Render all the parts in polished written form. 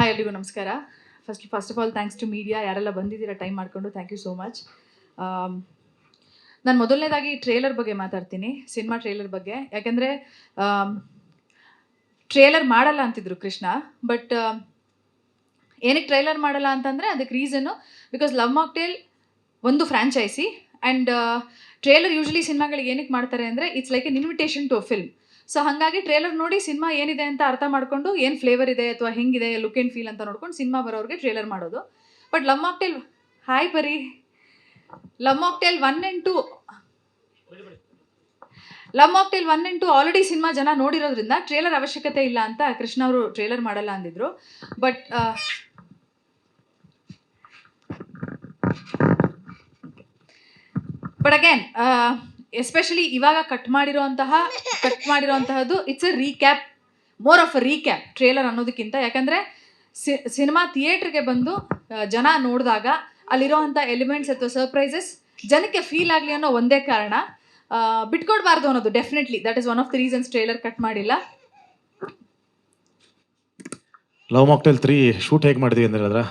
Hi ಎಲ್ರಿಗೂ ನಮಸ್ಕಾರ. First of all thanks to media, ಯಾರೆಲ್ಲ ಬಂದಿದ್ದೀರಾ ಟೈಮ್ ಮಾಡಿಕೊಂಡು, ಥ್ಯಾಂಕ್ ಯು ಸೋ ಮಚ್. ನಾನು ಮೊದಲನೇದಾಗಿ ಟ್ರೇಲರ್ ಬಗ್ಗೆ ಮಾತಾಡ್ತೀನಿ, ಸಿನಿಮಾ ಟ್ರೇಲರ್ ಬಗ್ಗೆ. ಯಾಕೆಂದರೆ ಟ್ರೇಲರ್ ಮಾಡಲ್ಲ ಅಂತಿದ್ರು ಕೃಷ್ಣ, ಬಟ್ ಏನಕ್ಕೆ ಟ್ರೇಲರ್ ಮಾಡಲ್ಲ ಅಂತಂದರೆ ಅದಕ್ಕೆ ರೀಸನ್ನು ಬಿಕಾಸ್ ಲವ್ ಮಾಕ್ಟೇಲ್ ಒಂದು ಫ್ರ್ಯಾಂಚೈಸಿ ಆ್ಯಂಡ್ ಟ್ರೇಲರ್ ಯೂಶ್ವಲಿ ಸಿನಿಮಾಗಳಿಗೆ ಏನಕ್ಕೆ ಮಾಡ್ತಾರೆ ಅಂದರೆ it's like an invitation to a film. So ಹಾಗಾಗಿ ಟ್ರೇಲರ್ ನೋಡಿ ಸಿನಿಮಾ ಏನಿದೆ ಅಂತ ಅರ್ಥ ಮಾಡಿಕೊಂಡು ಏನು ಫ್ಲೇವರ್ ಇದೆ ಅಥವಾ ಹೆಂಗಿದೆ ಲುಕ್ ಆ್ಯಂಡ್ ಫೀಲ್ ಅಂತ ನೋಡ್ಕೊಂಡು ಸಿನಿಮಾ ಬರೋರಿಗೆ ಟ್ರೇಲರ್ ಮಾಡೋದು. ಬಟ್ ಲವ್ ಮಾಕ್ಟೇಲ್, ಹಾಯ್ ಪರಿ, love mocktail 1 and 2 already cinema ಜನ ನೋಡಿರೋದ್ರಿಂದ ಟ್ರೇಲರ್ ಅವಶ್ಯಕತೆ ಇಲ್ಲ ಅಂತ ಕೃಷ್ಣ ಅವರು ಟ್ರೇಲರ್ ಮಾಡಲ್ಲ ಅಂದಿದ್ರು. ಬಟ್ ಅಗೇನ್ ಎಸ್ಪೆಷಲಿ ಇವಾಗ ಕಟ್ ಮಾಡಿರೋಂತಹದ್ದು it's a recap, more of a recap trailer ಅನ್ನೋದಕ್ಕಿಂತ. ಯಾಕಂದರೆ ಸಿನಿಮಾ ಥಿಯೇಟ್ರಿಗೆ ಬಂದು ಜನ ನೋಡಿದಾಗ ಅಲ್ಲಿರೋವಂಥ ಎಲಿಮೆಂಟ್ಸ್ ಅಥವಾ ಸರ್ಪ್ರೈಸಸ್ ಜನಕ್ಕೆ ಫೀಲ್ ಆಗಲಿ ಅನ್ನೋ ಒಂದೇ ಕಾರಣ, ಬಿಟ್ಕೊಡ್ಬಾರ್ದು ಅನ್ನೋದು. Definitely that is one of the reasons trailer cut ಮಾಡಿಲ್ಲ. ಲವ್ ಮಾಕ್ಟೇಲ್ 3 ಶೂಟ್ ಹೇಗೆ ಮಾಡಿದ್ವಿ ಅಂದ್ರೆ ಹೇಳಿದ್ರ,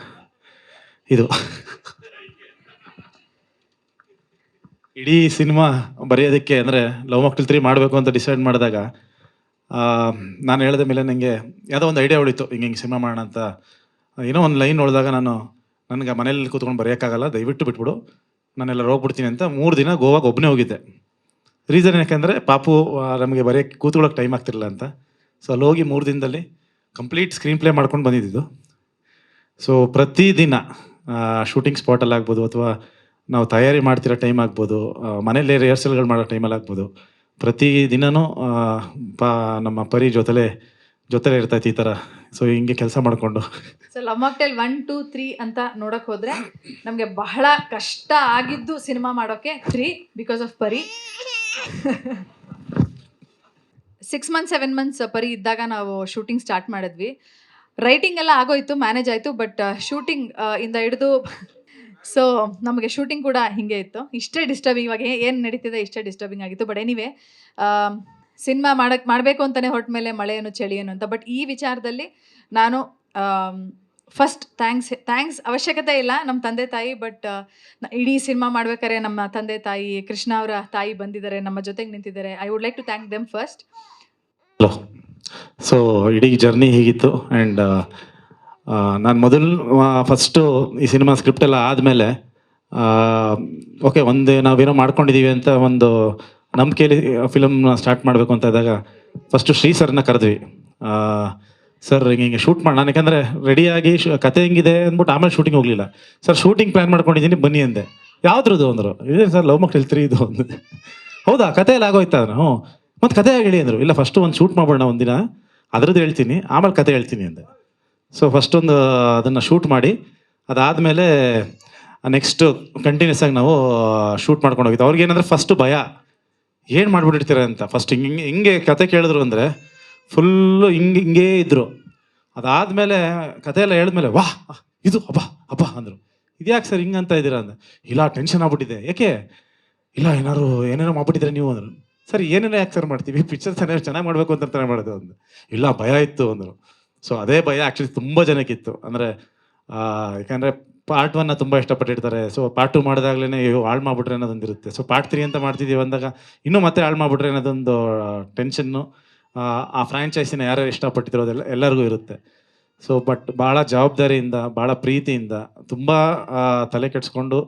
ಇದು ಇಡೀ ಸಿನಿಮಾ ಬರೆಯೋದಕ್ಕೆ ಅಂದರೆ ಲವ್ ಮಾಕ್ಟೇಲ್ 3 ಮಾಡಬೇಕು ಅಂತ ಡಿಸೈಡ್ ಮಾಡಿದಾಗ ನಾನು ಹೇಳಿದ ಮೇಲೆ ನನಗೆ ಯಾವುದೋ ಒಂದು ಐಡಿಯಾ ಉಳಿತು, ಹಿಂಗೆ ಸಿನಿಮಾ ಮಾಡೋಣ ಅಂತ. ಏನೋ ಒಂದು ಲೈನ್ ನೋಡಿದಾಗ ನನಗೆ ಮನೇಲಿ ಕೂತ್ಕೊಂಡು ಬರೆಯೋಕ್ಕಾಗಲ್ಲ, ದಯವಿಟ್ಟು ಬಿಟ್ಬಿಡು, ನಾನೆಲ್ಲ ಹೋಗ್ಬಿಡ್ತೀನಿ ಅಂತ 3 ದಿನ ಗೋವಾಗೆ ಒಬ್ಬನೇ ಹೋಗಿದ್ದೆ. ರೀಸನ್ ಯಾಕೆಂದರೆ ಪಾಪು ನಮಗೆ ಬರೆಯೋಕ್ಕೆ ಕೂತ್ಕೊಳ್ಳೋಕೆ ಟೈಮ್ ಆಗ್ತಿರಲಿಲ್ಲ ಅಂತ. ಸೊ ಅಲ್ಲಿ ಹೋಗಿ 3 ದಿನದಲ್ಲಿ ಕಂಪ್ಲೀಟ್ ಸ್ಕ್ರೀನ್ ಪ್ಲೇ ಮಾಡ್ಕೊಂಡು ಬಂದಿದ್ದು. ಸೊ ಪ್ರತಿದಿನ ಶೂಟಿಂಗ್ ಸ್ಪಾಟಲ್ಲಿ ಆಗ್ಬೋದು, ಅಥವಾ ನಾವು ತಯಾರಿ ಮಾಡ್ತಿರೋ ಟೈಮ್ ಆಗ್ಬೋದು, ಮನೇಲಿ ರಿಹರ್ಸಲ್ಗಳು ಮಾಡೋ ಟೈಮಲ್ಲಿ ಆಗ್ಬೋದು, ಪ್ರತಿ ದಿನವೂ ನಮ್ಮ ಪರಿ ಜೊತೆಲೇ ಇರ್ತೈತೆ ಈ ಥರ. ಸೊ ಹಿಂಗೆ ಕೆಲಸ ಮಾಡಿಕೊಂಡು ಸೊ ಲವ್ ಮಾಕ್ಟೇಲ್ 1, 2, 3 ಅಂತ ನೋಡೋಕೆ ಹೋದರೆ ನಮಗೆ ಬಹಳ ಕಷ್ಟ ಆಗಿದ್ದು ಸಿನಿಮಾ ಮಾಡೋಕ್ಕೆ 3 ಬಿಕಾಸ್ ಆಫ್ ಪರಿ. 6 months 7 months ಪರಿ ಇದ್ದಾಗ ನಾವು ಶೂಟಿಂಗ್ ಸ್ಟಾರ್ಟ್ ಮಾಡಿದ್ವಿ. ರೈಟಿಂಗ್ ಎಲ್ಲ ಆಗೋಯ್ತು, ಮ್ಯಾನೇಜ್ ಆಯಿತು, ಬಟ್ ಶೂಟಿಂಗ್ ಇಂದ ಹಿಡಿದು ಸೊ ನಮಗೆ ಶೂಟಿಂಗ್ ಕೂಡ ಹಿಂಗೆ ಇತ್ತು. ಇಷ್ಟೇ ಡಿಸ್ಟರ್ಬಿಂಗ್, ಇವಾಗ ಏನು ನಡೀತಿದೆ ಇಷ್ಟೇ ಡಿಸ್ಟರ್ಬಿಂಗ್ ಆಗಿತ್ತು. ಬಟ್ ಎನಿವೇ ಸಿನಿಮಾ ಮಾಡಬೇಕು ಅಂತಲೇ ಹೊರಟ ಮೇಲೆ ಮಳೆ ಏನು ಚಳಿ ಏನು ಅಂತ. ಬಟ್ ಈ ವಿಚಾರದಲ್ಲಿ ನಾನು ಫಸ್ಟ್ ಥ್ಯಾಂಕ್ಸ್ ಅವಶ್ಯಕತೆ ಇಲ್ಲ ನಮ್ಮ ತಂದೆ ತಾಯಿ, ಬಟ್ ಇಡೀ ಸಿನಿಮಾ ಮಾಡ್ಬೇಕಾದ್ರೆ ನಮ್ಮ ತಂದೆ ತಾಯಿ, ಕೃಷ್ಣ ಅವರ ತಾಯಿ ಬಂದಿದ್ದಾರೆ, ನಮ್ಮ ಜೊತೆಗೆ ನಿಂತಿದ್ದಾರೆ. I would like to thank them first. So ಇಡೀ ಜರ್ನಿ ಹೀಗಿತ್ತು. ಆ್ಯಂಡ್ ನಾನು ಫಸ್ಟು ಈ ಸಿನಿಮಾ ಸ್ಕ್ರಿಪ್ಟ್ ಎಲ್ಲ ಆದಮೇಲೆ ಓಕೆ ನಾವೇನೋ ಮಾಡ್ಕೊಂಡಿದ್ದೀವಿ ಅಂತ ಒಂದು ನಂಬಿಕೆಯಲ್ಲಿ ಫಿಲಮ್ನ ಸ್ಟಾರ್ಟ್ ಮಾಡಬೇಕು ಅಂತ ಇದ್ದಾಗ ಫಸ್ಟು ಶ್ರೀ ಸರ್ನ ಕರೆದ್ವಿ. ಸರ್ ಹಿಂಗೆ ಶೂಟ್ ಮಾಡಿ, ನಾನು ಯಾಕಂದರೆ ರೆಡಿಯಾಗಿ ಕತೆ ಹೆಂಗಿದೆ ಅಂದ್ಬಿಟ್ಟು ಆಮೇಲೆ ಶೂಟಿಂಗ್ ಹೋಗಲಿಲ್ಲ. ಸರ್ ಶೂಟಿಂಗ್ ಪ್ಲ್ಯಾನ್ ಮಾಡ್ಕೊಂಡಿದ್ದೀನಿ ಬನ್ನಿ ಅಂದೆ. ಯಾವುದ್ರದ್ದು ಅಂದರು. ಇದೇ ಸರ್ ಲವ್ ಮಾಕ್ಟೇಲ್ 3 ಇದು ಅಂದೆ. ಹೌದಾ, ಕತೆ ಎಲ್ಲ ಆಗೋಯ್ತಾ? ಮತ್ತು ಕತೆ ಹೇಳಿ ಅಂದರು. ಇಲ್ಲ ಫಸ್ಟು ಒಂದು ಶೂಟ್ ಮಾಡೋಣ ಒಂದಿನ, ಅದರದ್ದು ಹೇಳ್ತೀನಿ ಆಮೇಲೆ ಕತೆ ಹೇಳ್ತೀನಿ ಅಂದೆ. ಸೊ ಫಸ್ಟೊಂದು ಅದನ್ನು ಶೂಟ್ ಮಾಡಿ ಅದಾದಮೇಲೆ ನೆಕ್ಸ್ಟು ಕಂಟಿನ್ಯೂಸ್ ಆಗಿ ನಾವು ಶೂಟ್ ಮಾಡ್ಕೊಂಡು ಹೋಗಿದ್ದು. ಅವ್ರಿಗೇನಂದರೆ ಫಸ್ಟು ಭಯ, ಏನು ಮಾಡ್ಬಿಟ್ಟಿರ್ತೀರ ಅಂತ. ಫಸ್ಟ್ ಹಿಂಗೆ ಕತೆ ಕೇಳಿದ್ರು ಅಂದರೆ ಫುಲ್ಲು ಹಿಂಗೇ ಇದ್ದರು. ಅದಾದಮೇಲೆ ಕತೆ ಎಲ್ಲ ಹೇಳಿದ್ಮೇಲೆ ವಾಹ್ ಇದು ಹಬ್ಬ ಅಂದರು. ಇದ್ಯಾಕೆ ಸರ್ ಹಿಂಗಂತ ಇದ್ದೀರಾ ಅಂದೆ. ಇಲ್ಲ ಟೆನ್ಷನ್ ಆಗ್ಬಿಟ್ಟಿದೆ. ಯಾಕೆ? ಇಲ್ಲ ಏನೇನೋ ಮಾಡ್ಬಿಟ್ಟಿದ್ರೆ ನೀವು ಅಂದರು. ಸರ್ ಏನೇನೋ ಯಾಕೆ ಸರ್ ಮಾಡ್ತೀವಿ, ಪಿಕ್ಚರ್ ಚೆನ್ನಾಗಿ ಮಾಡಬೇಕು ಅಂತ ಮಾಡೋದು ಅಂದು. ಇಲ್ಲ ಭಯ ಇತ್ತು ಅಂದರು. ಸೊ ಅದೇ ಭಯ ಆ್ಯಕ್ಚುಲಿ ತುಂಬ ಜನಕ್ಕಿತ್ತು. ಅಂದರೆ ಯಾಕಂದರೆ ಪಾರ್ಟ್ 1 ತುಂಬ ಇಷ್ಟಪಟ್ಟಿರ್ತಾರೆ. ಸೊ ಪಾರ್ಟ್ 2 ಮಾಡಿದಾಗಲೇ ಹಾಳು ಮಾಡಿಬಿಟ್ರೆ ಅನ್ನೋದೊಂದಿರುತ್ತೆ. ಸೊ ಪಾರ್ಟ್ 3 ಅಂತ ಮಾಡ್ತಿದ್ದೀವಿ ಅಂದಾಗ ಇನ್ನೂ ಮತ್ತೆ ಹಾಳು ಮಾಡಿಬಿಟ್ರೆ ಅನ್ನೋದೊಂದು ಟೆನ್ಷನ್ನು ಆ ಫ್ರ್ಯಾಂಚೈಸಿನ ಯಾರ್ಯಾರು ಇಷ್ಟಪಟ್ಟಿರೋ ಎಲ್ಲರಿಗೂ ಇರುತ್ತೆ. ಸೊ ಬಟ್ ಭಾಳ ಜವಾಬ್ದಾರಿಯಿಂದ, ಭಾಳ ಪ್ರೀತಿಯಿಂದ, ತುಂಬ ತಲೆ ಕೆಡಿಸ್ಕೊಂಡು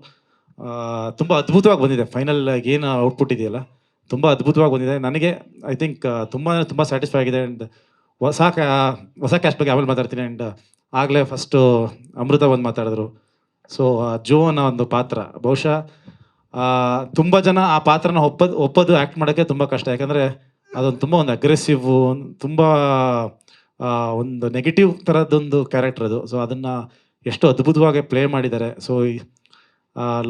ತುಂಬ ಅದ್ಭುತವಾಗಿ ಬಂದಿದೆ. ಫೈನಲ್ ಏನು ಔಟ್ಪುಟ್ ಇದೆಯಲ್ಲ ತುಂಬ ಅದ್ಭುತವಾಗಿ ಬಂದಿದೆ. ನನಗೆ ಐ ಥಿಂಕ್ ತುಂಬ ಸ್ಯಾಟಿಸ್ಫೈ ಆಗಿದೆ. ಆ್ಯಂಡ್ ಹೊಸ ಕ್ಯಾಸ್ಟ್ ಬಗ್ಗೆ ಆಮೇಲೆ ಮಾತಾಡ್ತೀನಿ. ಆ್ಯಂಡ್ ಆಗಲೇ ಫಸ್ಟು ಅಮೃತ ಬಂದು ಮಾತಾಡಿದ್ರು. ಸೊ ಜೋ ಅನ್ನೋ ಒಂದು ಪಾತ್ರ ಬಹುಶಃ ತುಂಬ ಜನ ಆ ಪಾತ್ರನ ಒಪ್ಪೋದು ಆ್ಯಕ್ಟ್ ಮಾಡೋಕ್ಕೆ ತುಂಬ ಕಷ್ಟ. ಯಾಕಂದರೆ ಅದೊಂದು ತುಂಬ ಒಂದು ಅಗ್ರೆಸಿವ್, ತುಂಬ ಒಂದು ನೆಗೆಟಿವ್ ಥರದ್ದೊಂದು ಕ್ಯಾರೆಕ್ಟರ್ ಅದು. ಸೊ ಅದನ್ನು ಎಷ್ಟು ಅದ್ಭುತವಾಗಿ ಪ್ಲೇ ಮಾಡಿದ್ದಾರೆ. ಸೊ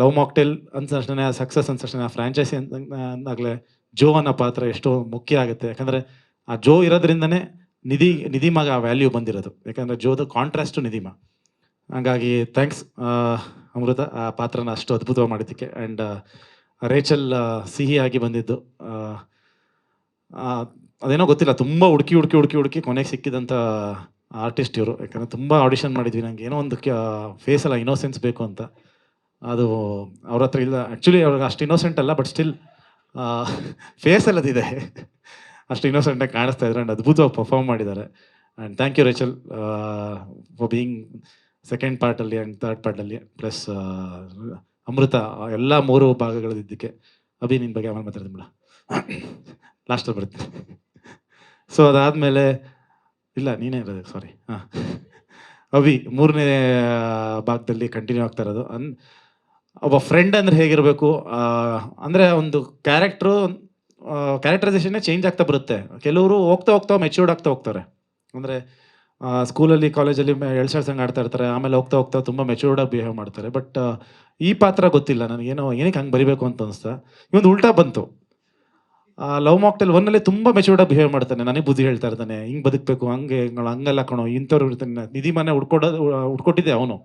ಲವ್ ಮಾಕ್ಟೇಲ್ ಅಂದ ತಕ್ಷಣ ಸಕ್ಸಸ್ ಅಂದ ತಕ್ಷಣ ಫ್ರ್ಯಾಂಚೈಸಿ ಅಂದಾಗಲೇ ಜೋ ಅನ್ನೋ ಪಾತ್ರ ಎಷ್ಟು ಮುಖ್ಯ ಆಗುತ್ತೆ. ಯಾಕಂದರೆ ಆ ಜೋ ಇರೋದ್ರಿಂದನೇ ನಿಧಿಮಾಗ ಆ ವ್ಯಾಲ್ಯೂ ಬಂದಿರೋದು. ಯಾಕಂದರೆ ಜೋದು ಕಾಂಟ್ರಾಸ್ಟು ನಿಧಿಮಾ. ಹಾಗಾಗಿ ಥ್ಯಾಂಕ್ಸ್ ಅಮೃತ, ಆ ಪಾತ್ರನ ಅಷ್ಟು ಅದ್ಭುತವಾಗಿ ಮಾಡಿದ್ದಕ್ಕೆ. ಆ್ಯಂಡ್ ರೇಚಲ್ ಸಿಹಿಯಾಗಿ ಬಂದಿದ್ದು, ಅದೇನೋ ಗೊತ್ತಿಲ್ಲ, ತುಂಬ ಹುಡುಕಿ ಕೊನೆಗೆ ಸಿಕ್ಕಿದಂಥ ಆರ್ಟಿಸ್ಟ್ ಇವರು. ಯಾಕಂದರೆ ತುಂಬ ಆಡಿಷನ್ ಮಾಡಿದ್ವಿ. ನನಗೆ ಏನೋ ಒಂದು ಫೇಸಲ್ಲ ಇನ್ನೋಸೆನ್ಸ್ ಬೇಕು ಅಂತ. ಅದು ಅವ್ರ ಹತ್ರ ಇಲ್ಲ. ಆ್ಯಕ್ಚುಲಿ ಅವ್ರಿಗೆ ಅಷ್ಟು ಇನ್ನೋಸೆಂಟ್ ಅಲ್ಲ, ಬಟ್ ಸ್ಟಿಲ್ ಫೇಸಲ್ಲಿ ಅದಿದೆ. ಅಷ್ಟು ಇನ್ನೋಸೆಂಟಾಗಿ ಕಾಣಿಸ್ತಾ ಇದ್ದಾರೆ ಆ್ಯಂಡ್ ಅದ್ಭುತವಾಗಿ ಪರ್ಫಾರ್ಮ್ ಮಾಡಿದ್ದಾರೆ. And thank you Rachel for being second ಪಾರ್ಟಲ್ಲಿ ಆ್ಯಂಡ್ ಥರ್ಡ್ ಪಾರ್ಟಲ್ಲಿ, ಪ್ಲಸ್ ಅಮೃತ ಎಲ್ಲ 3 ಭಾಗಗಳದಿದ್ದಕ್ಕೆ. ಅಭಿ ನಿನ್ನ ಬಗ್ಗೆ ಆಮೇಲೆ ಮಾತಾಡ್ತೀನಿ ಬಿಡ, ಲಾಸ್ಟಲ್ಲಿ ಬರ್ತೀನಿ. ಸೊ ಅದಾದಮೇಲೆ ಇಲ್ಲ ನೀನೇ ಇರೋದು, ಸಾರಿ. ಹಾಂ, ಅಭಿ 3ನೇ ಭಾಗದಲ್ಲಿ ಕಂಟಿನ್ಯೂ ಆಗ್ತಾ ಇರೋದು. ಒಬ್ಬ ಫ್ರೆಂಡ್ ಅಂದರೆ ಹೇಗಿರಬೇಕು ಅಂದರೆ ಒಂದು ಕ್ಯಾರೆಕ್ಟರೈಸೇಷನ್ನೇ ಚೇಂಜ್ ಆಗ್ತಾ ಬರುತ್ತೆ. ಕೆಲವರು ಹೋಗ್ತಾ ಹೋಗ್ತಾ ಮೆಚ್ಯೂರ್ಡ್ ಆಗ್ತಾ ಹೋಗ್ತಾರೆ. ಅಂದರೆ ಸ್ಕೂಲಲ್ಲಿ ಕಾಲೇಜಲ್ಲಿ ಎಳ್ಸಾಡ್ಸಂಗೆ ಆಡ್ತಾ ಇರ್ತಾರೆ, ಆಮೇಲೆ ಹೋಗ್ತಾ ಹೋಗ್ತಾ ತುಂಬ ಮೆಚ್ಯೂರ್ಡಾಗಿ ಬಿಹೇವ್ ಮಾಡ್ತಾರೆ. ಬಟ್ ಈ ಪಾತ್ರ ಗೊತ್ತಿಲ್ಲ ನನಗೇನೋ, ಏನಕ್ಕೆ ಹಂಗೆ ಬರಿಬೇಕು ಅಂತ ಅನಿಸ್ತಾ. ಇವೊಂದು ಉಲ್ಟಾ ಬಂತು. ಲವ್ ಮಾಕ್ಟೇಲ್ 1ನಲ್ಲಿ ತುಂಬ ಮೆಚ್ಯೂರ್ಡಾಗಿ ಬಿಹೇವ್ ಮಾಡ್ತಾನೆ, ನನಗೆ ಬುದ್ಧಿ ಹೇಳ್ತಾ ಇರ್ತಾನೆ, ಹಿಂಗೆ ಬದುಕಬೇಕು, ಹಂಗಲ್ಲ ಕಣೋ, ಇಂಥವ್ರು ಇರ್ತಾನೆ. ನಿಧಿ ಮನೆ ಹುಡ್ಕೊಟ್ಟಿದ್ದೆ ಅವನು.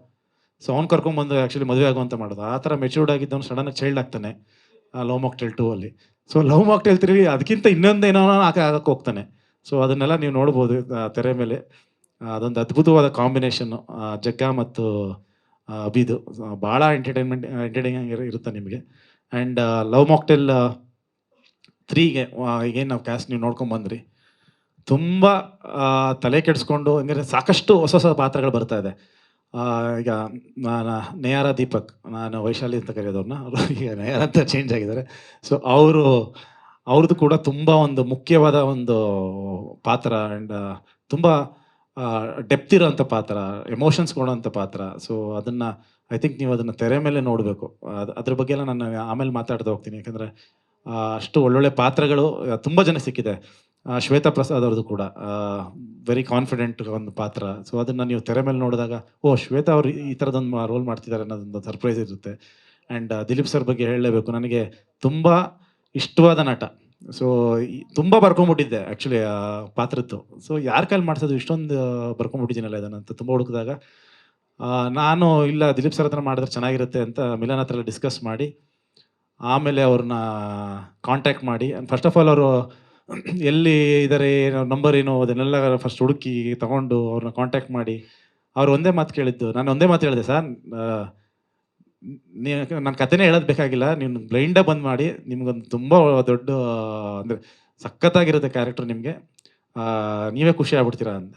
ಸೊ ಅವ್ನು ಕರ್ಕೊಂಡ್ಬಂದು ಆ್ಯಕ್ಚುಲಿ ಮದುವೆ ಆಗುವಂತ ಮಾಡೋದು. ಆ ಥರ ಮೆಚ್ಯೂರ್ಡ್ ಆಗಿದ್ದವನು ಸಡನ್ನಾಗಿ ಚೈಲ್ಡ್ ಆಗ್ತಾನೆ ಲವ್ ಮಾಕ್ಟೇಲ್ 2 ಅಲ್ಲಿ. ಸೊ ಲವ್ ಮಾಕ್ಟೇಲ್ 3 ಅದಕ್ಕಿಂತ ಇನ್ನೊಂದೇನೋ ಆಗಕ್ಕೆ ಹೋಗ್ತಾನೆ. ಸೊ ಅದನ್ನೆಲ್ಲ ನೀವು ನೋಡ್ಬೋದು ತೆರೆ ಮೇಲೆ. ಅದೊಂದು ಅದ್ಭುತವಾದ ಕಾಂಬಿನೇಷನ್ನು ಜಗ್ಗ ಮತ್ತು ಅಭಿದು. ಭಾಳ ಎಂಟರ್ಟೈನಿಂಗ್ ಇರುತ್ತೆ ನಿಮಗೆ. ಆ್ಯಂಡ್ ಲವ್ ಮಾಕ್ಟೇಲ್ 3ಗೆ ಈಗೇನು ನಾವು ಕ್ಯಾಸ್ಟ್ ನೀವು ನೋಡ್ಕೊಂಬಂದ್ರಿ, ತುಂಬ ತಲೆ ಕೆಡಿಸ್ಕೊಂಡು ಹಂಗಾರೆ ಸಾಕಷ್ಟು ಹೊಸ ಹೊಸ ಪಾತ್ರಗಳು ಬರ್ತಾ ಇದೆ. ಈಗ ನಾನು ನೇಹಾರ ದೀಪಕ್, ನಾನು ವೈಶಾಲಿ ಅಂತ ಕರೆಯೋದವ್ರನ್ನ, ಅವರು ಈಗ ನೇಹಾರ ಅಂತ ಚೇಂಜ್ ಆಗಿದ್ದಾರೆ. ಸೊ ಅವ್ರದ್ದು ಕೂಡ ತುಂಬ ಒಂದು ಮುಖ್ಯವಾದ ಒಂದು ಪಾತ್ರ ಆ್ಯಂಡ್ ತುಂಬ ಡೆಪ್ತ್ ಇರೋಂಥ ಪಾತ್ರ, ಎಮೋಷನ್ಸ್ ಕೊಡೋಂಥ ಪಾತ್ರ. ಸೊ ಅದನ್ನು ಐ ಥಿಂಕ್ ನೀವು ಅದನ್ನು ತೆರೆ ಮೇಲೆ ನೋಡಬೇಕು. ಅದ್ರ ಬಗ್ಗೆ ಎಲ್ಲ ನಾನು ಆಮೇಲೆ ಮಾತಾಡ್ತಾ ಹೋಗ್ತೀನಿ. ಯಾಕಂದರೆ ಅಷ್ಟು ಒಳ್ಳೊಳ್ಳೆ ಪಾತ್ರಗಳು ತುಂಬ ಜನ ಸಿಕ್ಕಿದೆ. ಶ್ವೇತಾ ಪ್ರಸಾದ್ ಅವ್ರದ್ದು ಕೂಡ ವೆರಿ ಕಾನ್ಫಿಡೆಂಟ್ ಒಂದು ಪಾತ್ರ. ಸೊ ಅದನ್ನು ನೀವು ತೆರೆ ಮೇಲೆ ನೋಡಿದಾಗ, ಓ ಶ್ವೇತಾ ಅವರು ಈ ಥರದೊಂದು ರೋಲ್ ಮಾಡ್ತಿದ್ದಾರೆ ಅನ್ನೋದೊಂದು ಸರ್ಪ್ರೈಸ್ ಇರುತ್ತೆ. ಆ್ಯಂಡ್ ದಿಲೀಪ್ ಸರ್ ಬಗ್ಗೆ ಹೇಳಲೇಬೇಕು, ನನಗೆ ತುಂಬ ಇಷ್ಟವಾದ ನಟ. ಸೊ ತುಂಬ ಬರ್ಕೊಂಬಿಟ್ಟಿದ್ದೆ ಆ್ಯಕ್ಚುಲಿ ಆ ಪಾತ್ರದ್ದು. ಸೊ ಯಾರ ಕೈಲಿ ಮಾಡಿಸೋದು, ಇಷ್ಟೊಂದು ಬರ್ಕೊಂಬಿಟ್ಟಿದ್ದೀನಲ್ಲ ಇದನ್ನಂತ ತುಂಬ ಹುಡುಕಿದಾಗ ನಾನು ಇಲ್ಲ ದಿಲೀಪ್ ಸರ್ ಹತ್ರ ಮಾಡಿದ್ರೆ ಚೆನ್ನಾಗಿರುತ್ತೆ ಅಂತ ಮಿಲನ್ ಹತ್ರ ಎಲ್ಲ ಡಿಸ್ಕಸ್ ಮಾಡಿ, ಆಮೇಲೆ ಅವ್ರನ್ನ ಕಾಂಟ್ಯಾಕ್ಟ್ ಮಾಡಿ, ಫಸ್ಟ್ ಆಫ್ ಆಲ್ ಅವರು ಎಲ್ಲಿ ಇದ್ದಾರೆ, ನಂಬರ್ ಏನು, ಅದನ್ನೆಲ್ಲ ಫಸ್ಟ್ ಹುಡುಕಿ ತಗೊಂಡು ಅವ್ರನ್ನ ಕಾಂಟ್ಯಾಕ್ಟ್ ಮಾಡಿ, ಅವ್ರು ಒಂದೇ ಮಾತು ಕೇಳಿದ್ದು. ನಾನು ಒಂದೇ ಮಾತು ಹೇಳಿದೆ, ಸರ್ ನನ್ನ ಕಥೆನೇ ಹೇಳೋದು ಬೇಕಾಗಿಲ್ಲ, ನೀವು ಬ್ಲೈಂಡಾಗಿ ಬಂದು ಮಾಡಿ, ನಿಮ್ಗೊಂದು ತುಂಬ ದೊಡ್ಡ ಅಂದರೆ ಸಖತ್ತಾಗಿರುತ್ತೆ ಕ್ಯಾರೆಕ್ಟರ್, ನಿಮಗೆ ನೀವೇ ಖುಷಿ ಆಗ್ಬಿಡ್ತೀರಾ ಅಂತ.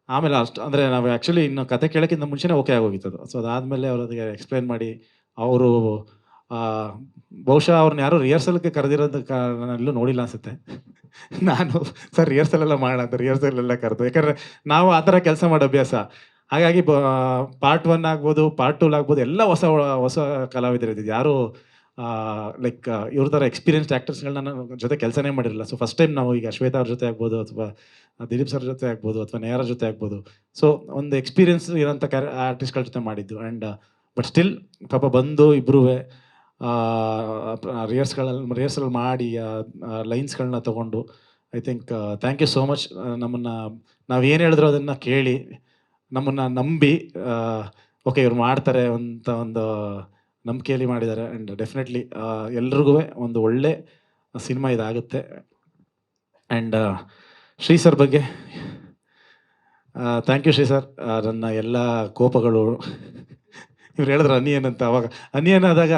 ಆಮೇಲೆ ಅಷ್ಟು ಅಂದರೆ ನಾವು ಆ್ಯಕ್ಚುಲಿ ಇನ್ನು ಕತೆ ಕೇಳೋಕ್ಕಿಂತ ಮುಂಚೆನೇ ಓಕೆ ಆಗೋಗಿತ್ತದು. ಸೊ ಅದಾದಮೇಲೆ ಅವ್ರು ಅದಕ್ಕೆ ಎಕ್ಸ್ಪ್ಲೈನ್ ಮಾಡಿ, ಅವರು ಬಹುಶಃ ಅವ್ರನ್ನ ಯಾರು ರಿಹರ್ಸಲ್ಗೆ ಕರೆದಿರೋದು ನಾನು ಎಲ್ಲೂ ನೋಡಿಲ್ಲ ಅನಿಸುತ್ತೆ. ನಾನು ಸರ್ ರಿಹರ್ಸಲೆಲ್ಲ ಮಾಡೋಣ ಅಂತ ರಿಹರ್ಸಲೆಲ್ಲ ಕರೆದು, ಯಾಕಂದರೆ ನಾವು ಆ ಥರ ಕೆಲಸ ಮಾಡೋ ಅಭ್ಯಾಸ. ಹಾಗಾಗಿ ಪಾರ್ಟ್ 1 ಆಗ್ಬೋದು, ಪಾರ್ಟ್ 2 ಆಗ್ಬೋದು, ಎಲ್ಲ ಹೊಸ ಕಲಾವಿದರಿದ್ದು. ಯಾರು ಲೈಕ್ ಇವ್ರ ಥರ ಎಕ್ಸ್ಪೀರಿಯನ್ಸ್ಡ್ ಆ್ಯಕ್ಟರ್ಸ್ಗಳನ್ನ ನನ್ನ ಜೊತೆ ಕೆಲಸನೇ ಮಾಡಿರಲಿಲ್ಲ. ಸೊ ಫಸ್ಟ್ ಟೈಮ್ ನಾವು ಈಗ ಶ್ವೇತಾ ಅವ್ರ ಜೊತೆ ಆಗ್ಬೋದು, ಅಥವಾ ದಿಲೀಪ್ ಸರ್ ಜೊತೆ ಆಗ್ಬೋದು, ಅಥವಾ ನೇಹಾರ ಜೊತೆ ಆಗ್ಬೋದು. ಸೊ ಒಂದು ಎಕ್ಸ್ಪೀರಿಯನ್ಸ್ ಇರೋಂಥ ಆರ್ಟಿಸ್ಟ್ಗಳ ಜೊತೆ ಮಾಡಿದ್ದು. ಆ್ಯಂಡ್ ಬಟ್ ಸ್ಟಿಲ್ ಪಾಪ ಬಂದು ಇಬ್ಬರೂ ರಿಹರ್ಸಲ್ ಮಾಡಿ ಲೈನ್ಸ್ಗಳನ್ನ ತೊಗೊಂಡು, I think thank you so much. ನಮ್ಮನ್ನು ನಾವೇನು ಹೇಳಿದ್ರು ಅದನ್ನು ಕೇಳಿ ನಮ್ಮನ್ನು ನಂಬಿ ಓಕೆ ಇವ್ರು ಮಾಡ್ತಾರೆ ಅಂತ ಒಂದು ನಂಬಿಕೆಯಲ್ಲಿ ಮಾಡಿದ್ದಾರೆ. ಆ್ಯಂಡ್ ಡೆಫಿನೆಟ್ಲಿ ಎಲ್ರಿಗೂ ಒಂದು ಒಳ್ಳೆ ಸಿನಿಮಾ ಇದಾಗುತ್ತೆ. ಆ್ಯಂಡ್ ಶ್ರೀ ಸರ್ ಬಗ್ಗೆ ಥ್ಯಾಂಕ್ ಯು ಶ್ರೀ ಸರ್. ನನ್ನ ಎಲ್ಲ ಕೋಪಗಳು ಇವ್ರು ಹೇಳಿದ್ರು ಅನಿಯನ್ ಅಂತ, ಅವಾಗ ಅನಿಯನ್ ಆದಾಗ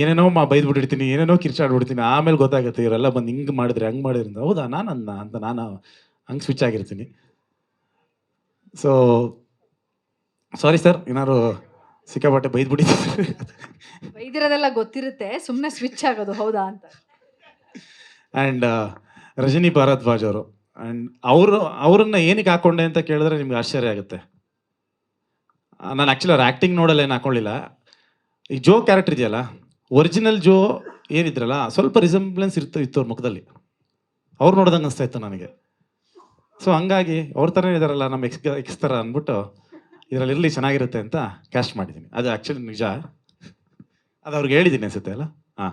ಏನೇನೋ ಬೈದ್ಬಿಟ್ಟಿರ್ತೀನಿ, ಏನೇನೋ ಕಿರ್ಚಾಡ್ಬಿಡ್ತೀನಿ. ಆಮೇಲೆ ಗೊತ್ತಾಗುತ್ತೆ ಇವರೆಲ್ಲ ಬಂದು ಹಿಂಗೆ ಮಾಡಿದ್ರೆ ಹಂಗೆ ಮಾಡಿದ್ರೆ ಅಂತ. ಹೌದಾ ನಾನು ಅಂತ ನಾನು ಹಂಗೆ ಸ್ವಿಚ್ ಆಗಿರ್ತೀನಿ. ಸೊ ಸಾರಿ ಸರ್, ಏನಾದ್ರು ಸಿಕ್ಕಾಪಟ್ಟೆ ಬೈದ್ಬಿಟ್ಟಿದ್ದೀನಿ. ಬೈದಿರೋದೆಲ್ಲ ಗೊತ್ತಿರುತ್ತೆ, ಸುಮ್ಮನೆ ಸ್ವಿಚ್ ಆಗೋದು ಹೌದಾ ಅಂತ. ಆ್ಯಂಡ್ ರಜನಿ ಭಾರದ್ವಾಜ್ ಅವರು, ಆ್ಯಂಡ್ ಅವ್ರನ್ನ ಏನಕ್ಕೆ ಹಾಕ್ಕೊಂಡೆ ಅಂತ ಕೇಳಿದ್ರೆ ನಿಮ್ಗೆ ಆಶ್ಚರ್ಯ ಆಗುತ್ತೆ. ನಾನು ಆ್ಯಕ್ಚುಲಿ ಅವ್ರ ಆ್ಯಕ್ಟಿಂಗ್ ನೋಡಲ್ಲ ಏನು ಹಾಕ್ಕೊಳ್ಳಿಲ್ಲ. ಈ ಜೋ ಕ್ಯಾರೆಕ್ಟರ್ ಇದೆಯಲ್ಲ, ಒರಿಜಿನಲ್ ಜೋ ಏನಿದ್ರಲ್ಲ ಸ್ವಲ್ಪ ರಿಸೆಂಬ್ಲೆನ್ಸ್ ಇತ್ತು ಅವ್ರ ಮುಖದಲ್ಲಿ. ಅವ್ರು ನೋಡ್ದಂಗೆ ಅನಿಸ್ತಾ ಇತ್ತು ನನಗೆ. ಸೊ ಹಂಗಾಗಿ ಅವ್ರ ಥರನೇ ಇದ್ದಾರಲ್ಲ ನಮ್ಮ ಎಕ್ಸ್ ಥರ ಅಂದ್ಬಿಟ್ಟು ಇದರಲ್ಲಿ ಇರಲಿ ಚೆನ್ನಾಗಿರುತ್ತೆ ಅಂತ ಕ್ಯಾಸ್ಟ್ ಮಾಡಿದ್ದೀನಿ. ಅದು ಆ್ಯಕ್ಚುಲಿ ನಿಜ, ಅದು ಅವ್ರಿಗೆ ಹೇಳಿದ್ದೀನಿ ಅನಿಸುತ್ತೆ ಅಲ್ಲ. ಹಾಂ.